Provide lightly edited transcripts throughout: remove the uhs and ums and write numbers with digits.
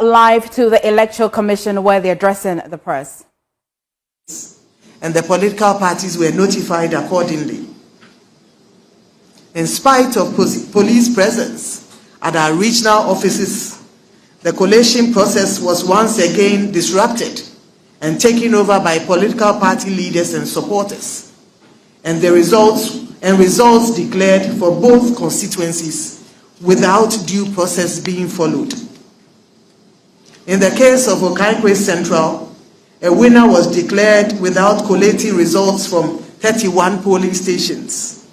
live to the Electoral Commission where they're addressing the press. And the political parties were notified accordingly. In spite of police presence at our regional offices, the collation process was once again disrupted and taken over by political party leaders and supporters, and the results declared for both constituencies without due process being followed. In the case of Okankwe Central, a winner was declared without collating results from 31 polling stations.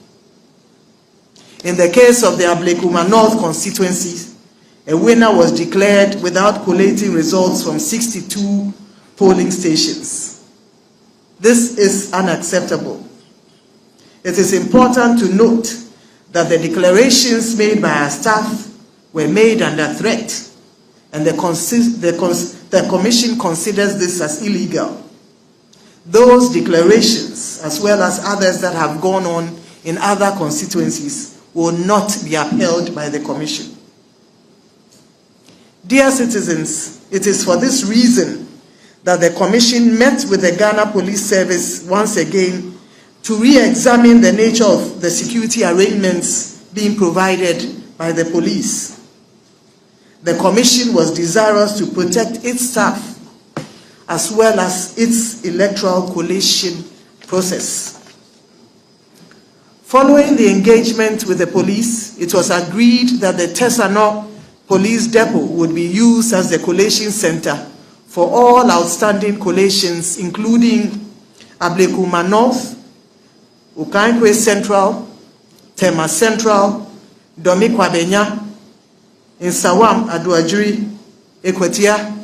In the case of the Ablekuma North constituency, a winner was declared without collating results from 62 polling stations. This is unacceptable. It is important to note that the declarations made by our staff were made under threat, and the Commission considers this as illegal. Those declarations, as well as others that have gone on in other constituencies, will not be upheld by the Commission. Dear citizens, it is for this reason that the Commission met with the Ghana Police Service once again to re-examine the nature of the security arrangements being provided by the police. The Commission was desirous to protect its staff as well as its electoral collation process. Following the engagement with the police, it was agreed that the Tesano Police Depot would be used as the collation center for all outstanding collations, including Ablekuma North, Okankwe Central, Tema Central, Domikwabenya, Nsawam Aduajiri, Ekwetia,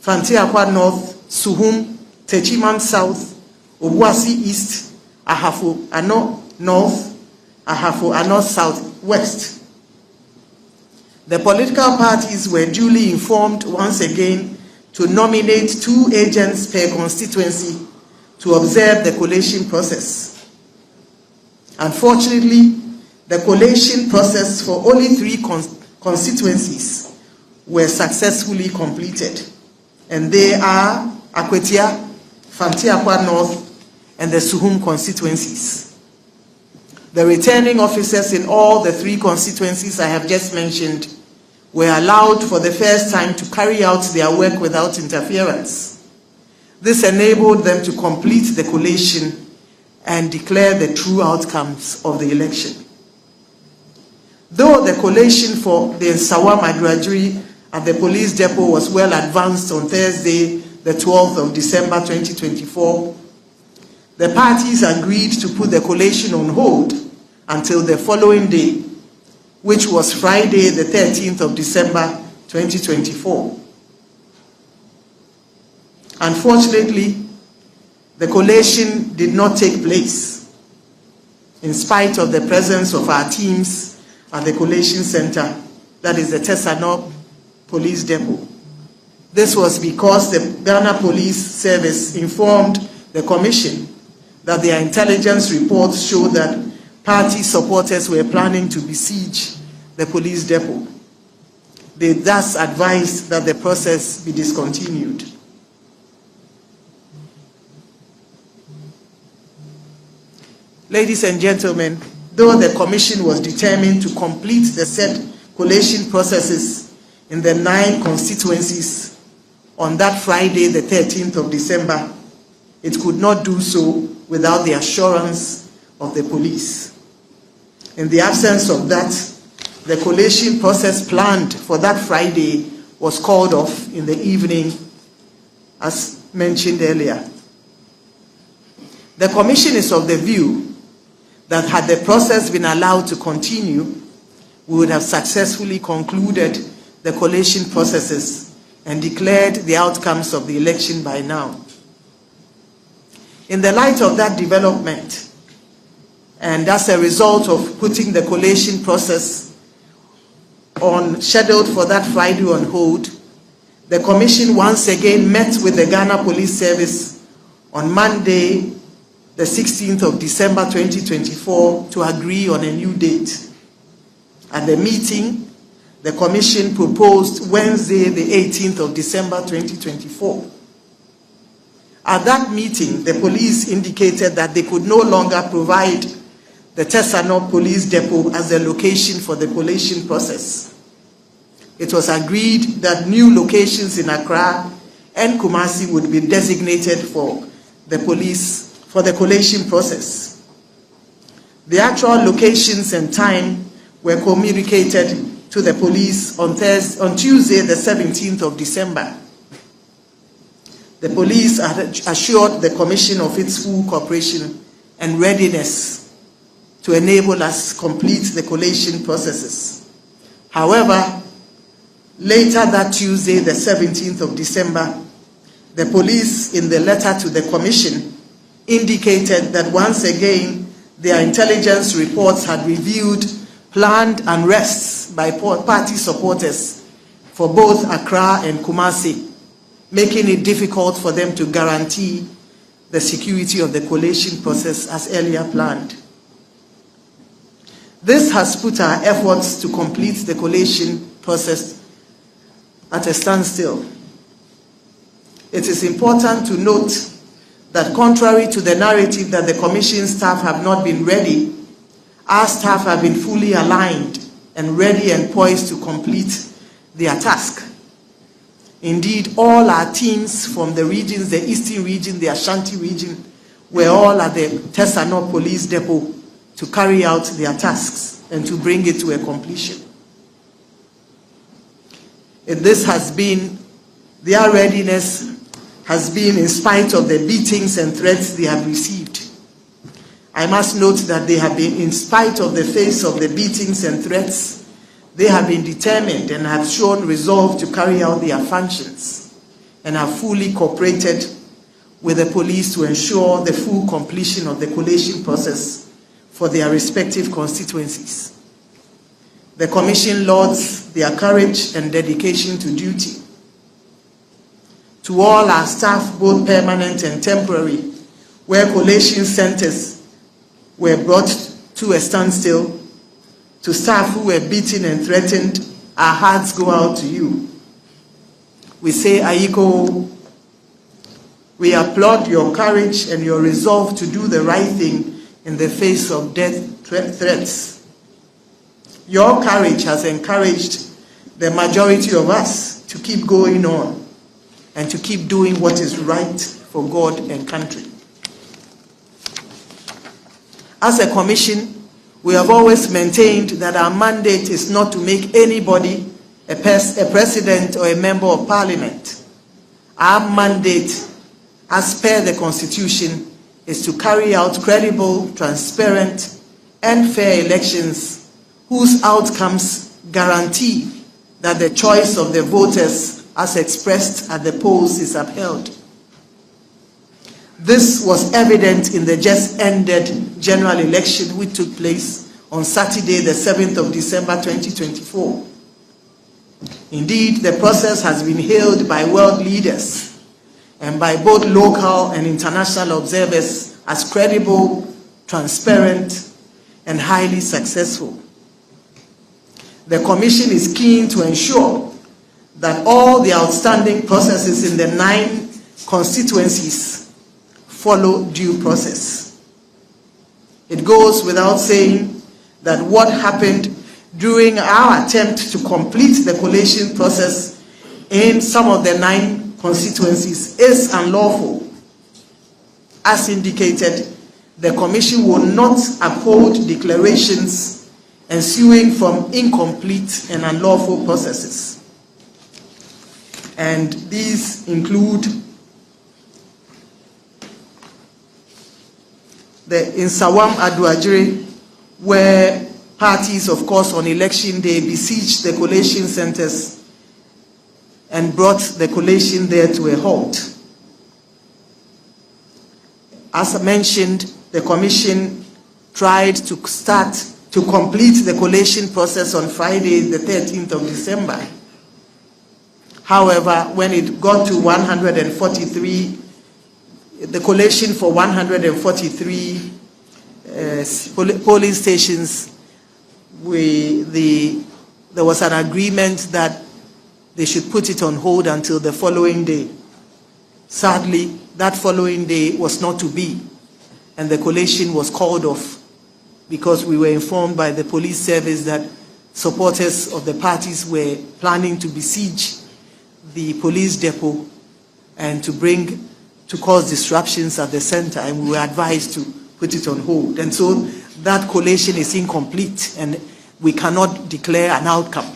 Fantiakwa North, Suhum, Techiman South, Obuasi East, Ahafo Ano North, Ahafo Ano South West. The political parties were duly informed once again to nominate 2 agents per constituency to observe the collation process. Unfortunately, the collation process for only 3 constituencies were successfully completed, and they are Akwetia, Fantiakwa North, and the Suhum constituencies. The returning officers in all the 3 constituencies I have just mentioned were allowed for the first time to carry out their work without interference. This enabled them to complete the collation and declare the true outcomes of the election. Though the collation for the Nsawam Aduajiri at the police depot was well advanced on Thursday, the 12th of December 2024, the parties agreed to put the collation on hold until the following day, which was Friday, the 13th of December 2024. Unfortunately, the collation did not take place, in spite of the presence of our teams at the collation center, that is the Tesano Police Depot. This was because the Ghana Police Service informed the Commission that their intelligence reports showed that party supporters were planning to besiege the police depot. They thus advised that the process be discontinued. Ladies and gentlemen, though the Commission was determined to complete the said collation processes in the 9 constituencies on that Friday, the 13th of December, it could not do so without the assurance of the police. In the absence of that, the collation process planned for that Friday was called off in the evening, as mentioned earlier. The Commission is of the view that had the process been allowed to continue, we would have successfully concluded the collation processes and declared the outcomes of the election by now. In the light of that development, and as a result of putting the collation process scheduled for that Friday on hold, the Commission once again met with the Ghana Police Service on Monday, the 16th of December 2024, to agree on a new date. At the meeting, the Commission proposed Wednesday, the 18th of December 2024. At that meeting, the police indicated that they could no longer provide the Tesano Police Depot as the location for the collation process. It was agreed that new locations in Accra and Kumasi would be designated for the collation process. The actual locations and time were communicated to the police on Tuesday, the 17th of December. The police assured the Commission of its full cooperation and readiness to enable us complete the collation processes. However, later that Tuesday, the 17th of December, the police, in the letter to the Commission, indicated that once again their intelligence reports had revealed planned unrests by party supporters for both Accra and Kumasi, making it difficult for them to guarantee the security of the collation process as earlier planned. This has put our efforts to complete the collation process at a standstill. It is important to note that contrary to the narrative that the Commission staff have not been ready, our staff have been fully aligned and ready and poised to complete their task. Indeed, all our teams from the regions, the Eastern region, the Ashanti region, were all at the Tesano Police Depot to carry out their tasks and to bring it to a completion. Their readiness has been in spite of the beatings and threats they have received. I must note that they have been, in spite of the face of the beatings and threats, they have been determined and have shown resolve to carry out their functions and have fully cooperated with the police to ensure the full completion of the collation process for their respective constituencies. The Commission lauds their courage and dedication to duty. To all our staff, both permanent and temporary, where collation centers were brought to a standstill, to staff who were beaten and threatened, our hearts go out to you. We say, Aiko, we applaud your courage and your resolve to do the right thing in the face of death threats. Your courage has encouraged the majority of us to keep going on and to keep doing what is right for God and country. As a Commission, we have always maintained that our mandate is not to make anybody a president or a member of parliament. Our mandate, as per the Constitution, is to carry out credible, transparent, and fair elections whose outcomes guarantee that the choice of the voters as expressed at the polls is upheld. This was evident in the just ended general election which took place on Saturday, the 7th of December 2024. Indeed, the process has been hailed by world leaders and by both local and international observers as credible, transparent, and highly successful. The Commission is keen to ensure that all the outstanding processes in the 9 constituencies follow due process. It goes without saying that what happened during our attempt to complete the collation process in some of the 9 constituencies is unlawful. As indicated, the Commission will not uphold declarations ensuing from incomplete and unlawful processes. And these include in Sawam Aduajiri, where parties, of course, on election day besieged the collation centers and brought the collation there to a halt. As I mentioned, the Commission tried to complete the collation process on Friday, the 13th of December. However, when it got to 143, the collation for 143 polling stations, the there was an agreement that they should put it on hold until the following day. Sadly, that following day was not to be, and the collation was called off because we were informed by the police service that supporters of the parties were planning to besiege the police depot and to cause disruptions at the center, and we were advised to put it on hold. And so that collation is incomplete, and we cannot declare an outcome.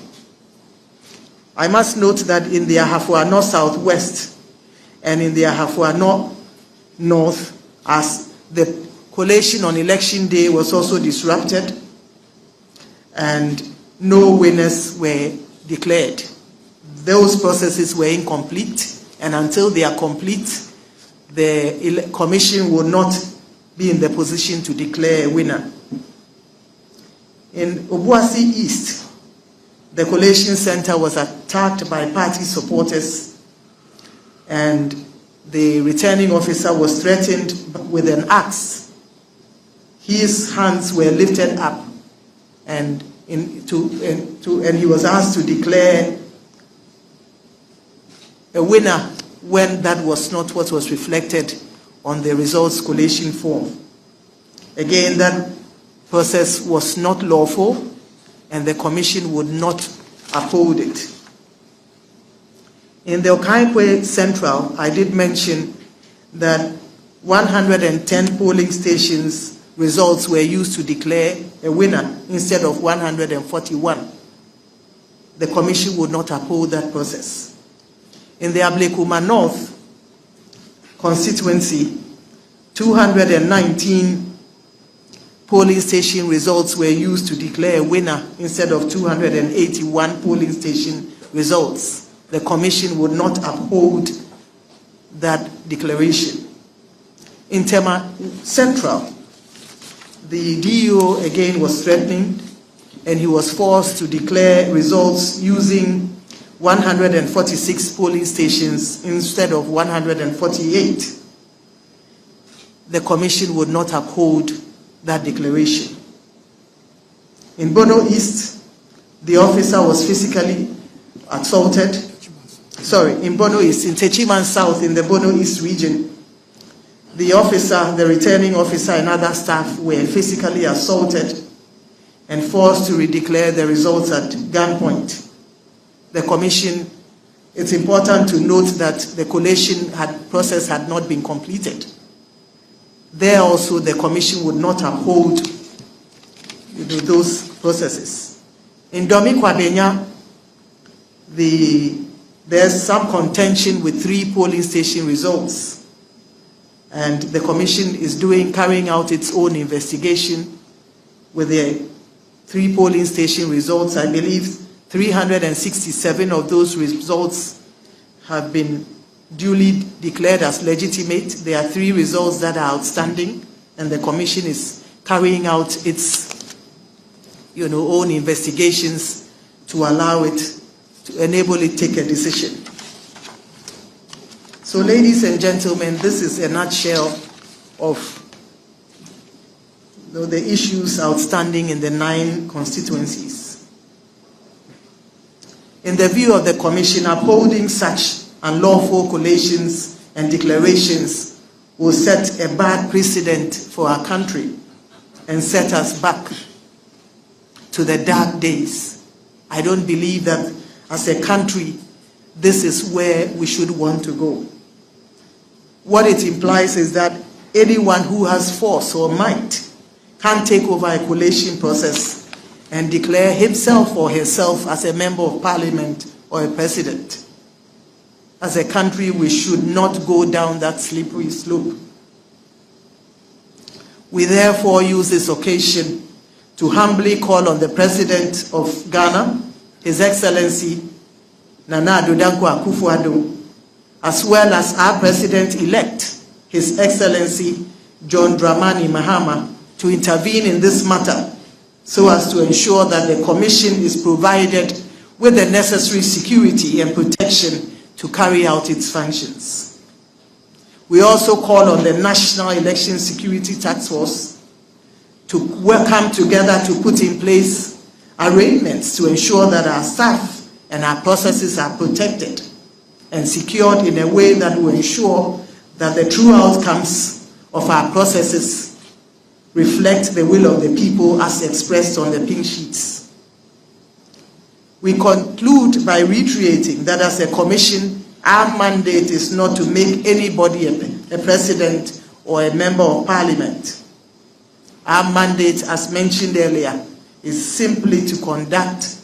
I must note that in the Ahafua North Southwest and in the Ahafua North, as the collation on election day was also disrupted and no winners were declared. Those processes were incomplete, and until they are complete, the commission will not be in the position to declare a winner. In Obuasi East, the collation center was attacked by party supporters, and the returning officer was threatened with an axe. His hands were lifted up, and he was asked to declare a winner when that was not what was reflected on the results collation form. Again, that process was not lawful, and the commission would not uphold it. In the Okaikwe Central, I did mention that 110 polling stations results were used to declare a winner instead of 141. The commission would not uphold that process. In the Ablekuma North constituency, 219 polling station results were used to declare a winner instead of 281 polling station results. The commission would not uphold that declaration. In Tema Central, the DO again was threatened, and he was forced to declare results using 146 polling stations instead of 148. The commission would not uphold that declaration. In Bono East, the officer was physically assaulted. In Bono East, in Techiman South, in the Bono East region, the officer, the returning officer, and other staff were physically assaulted and forced to redeclare the results at gunpoint. The commission, it's important to note that the collation process had not been completed. There also, the commission would not uphold those processes. In Domi Kwabenya, there's some contention with 3 polling station results, and the commission is carrying out its own investigation with the 3 polling station results. I believe 367 of those results have been duly declared as legitimate. There are 3 results that are outstanding, and the commission is carrying out its own investigations to allow it, to enable it to take a decision. So, ladies and gentlemen, this is a nutshell of the issues outstanding in the 9 constituencies. In the view of the commission, upholding such unlawful collations and declarations will set a bad precedent for our country and set us back to the dark days. I don't believe that as a country, this is where we should want to go. What it implies is that anyone who has force or might can take over a collation process and declare himself or herself as a member of parliament or a president. As a country, we should not go down that slippery slope. We therefore use this occasion to humbly call on the President of Ghana, His Excellency Nana Addo Dankwa Akufo-Addo, as well as our President-elect, His Excellency John Dramani Mahama, to intervene in this matter so as to ensure that the Commission is provided with the necessary security and protection to carry out its functions. We also call on the National Election Security Task Force to come together to put in place arrangements to ensure that our staff and our processes are protected and secured in a way that will ensure that the true outcomes of our processes reflect the will of the people as expressed on the pink sheets. We conclude by reiterating that as a commission, our mandate is not to make anybody a president or a member of parliament. Our mandate, as mentioned earlier, is simply to conduct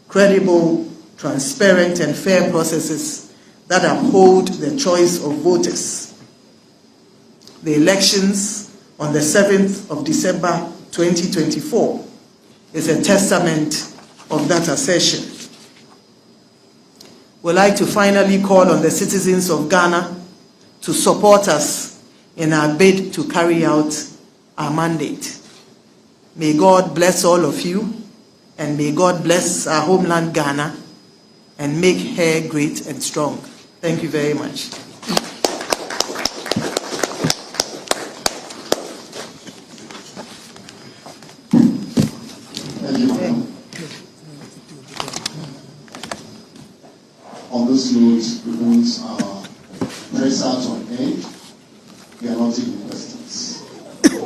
credible, transparent, and fair processes that uphold the choice of voters. The elections on the 7th of December 2024 is a testament of that assertion. We'd like to finally call on the citizens of Ghana to support us in our bid to carry out our mandate. May God bless all of you, and may God bless our homeland Ghana and make her great and strong. Thank you very much. Thank you, madam. On this note, we won't press out on air. We are not taking questions. Thank you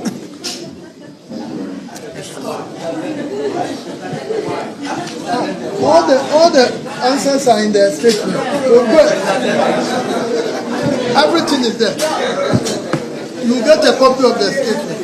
very much. All the answers are in the statement. So good. Everything is there. You get a copy of the statement.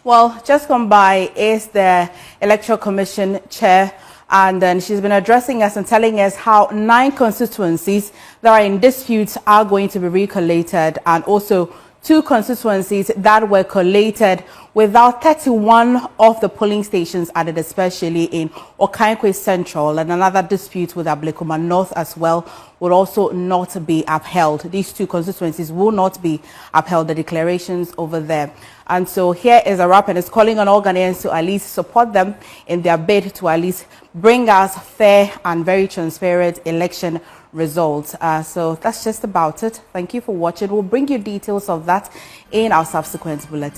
Well, just gone by is the Electoral Commission chair, and then she's been addressing us and telling us how 9 constituencies that are in dispute are going to be recollated, and also 2 constituencies that were collated without 31 of the polling stations added, especially in Okankwe Central, and another dispute with Ablekuma North as well will also not be upheld. These 2 constituencies will not be upheld, the declarations over there. And so here is a wrap, and it's calling on all Ghanaians to at least support them in their bid to at least bring us fair and very transparent election results. So that's just about it. Thank you for watching. We'll bring you details of that in our subsequent bulletin.